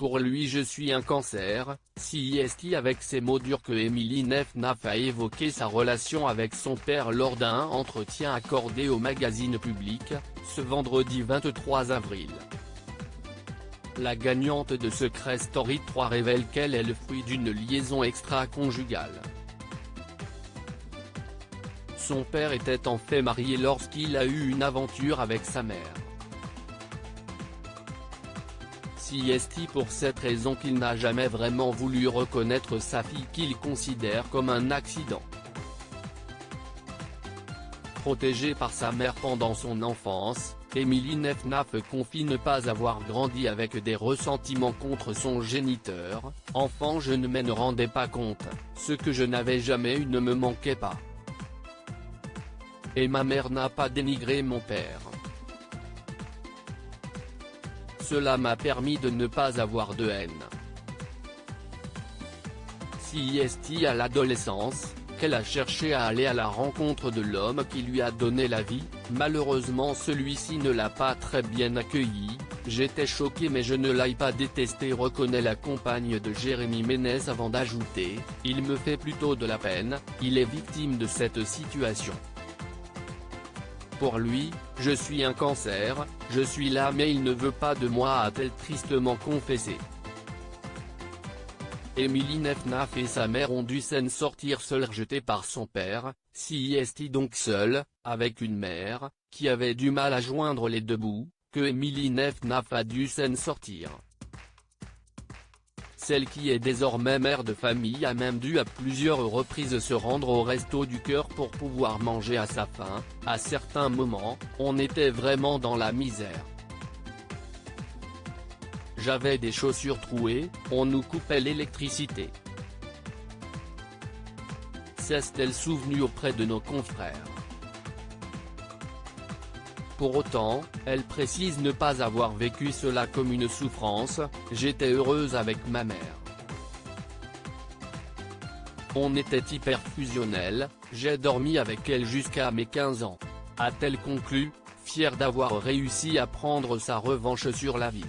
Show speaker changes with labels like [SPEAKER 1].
[SPEAKER 1] Pour lui je suis un cancer, CIST. Avec ces mots durs que Émilie Nefnaf a évoqué sa relation avec son père lors d'un entretien accordé au magazine Public, ce vendredi 23 avril. La gagnante de Secret Story 3 révèle qu'elle est le fruit d'une liaison extra-conjugale. Son père était en fait marié lorsqu'il a eu une aventure avec sa mère. CIST pour cette raison qu'il n'a jamais vraiment voulu reconnaître sa fille qu'il considère comme un accident. Protégée par sa mère pendant son enfance, Émilie Nefnaf confie ne pas avoir grandi avec des ressentiments contre son géniteur. Enfant je ne me rendais pas compte, ce que je n'avais jamais eu ne me manquait pas. Et ma mère n'a pas dénigré mon père. Cela m'a permis de ne pas avoir de haine. CIST à l'adolescence, qu'elle a cherché à aller à la rencontre de l'homme qui lui a donné la vie, malheureusement celui-ci ne l'a pas très bien accueilli. J'étais choqué mais je ne l'ai pas détesté, reconnaît la compagne de Jérémy Ménès avant d'ajouter, il me fait plutôt de la peine, il est victime de cette situation. Pour lui, je suis un cancer, je suis là mais il ne veut pas de moi, a-t-elle tristement confessé. Émilie Nefnaf et sa mère ont dû s'en sortir seules, rejetées par son père, CIST donc seule, avec une mère, qui avait du mal à joindre les deux bouts, que Émilie Nefnaf a dû s'en sortir. Celle qui est désormais mère de famille a même dû à plusieurs reprises se rendre au Resto du Cœur pour pouvoir manger à sa faim. À certains moments, on était vraiment dans la misère. J'avais des chaussures trouées, on nous coupait l'électricité. S'est-elle souvenue auprès de nos confrères. Pour autant, elle précise ne pas avoir vécu cela comme une souffrance, j'étais heureuse avec ma mère. On était hyper fusionnels, j'ai dormi avec elle jusqu'à mes 15 ans. A-t-elle conclu, fière d'avoir réussi à prendre sa revanche sur la vie.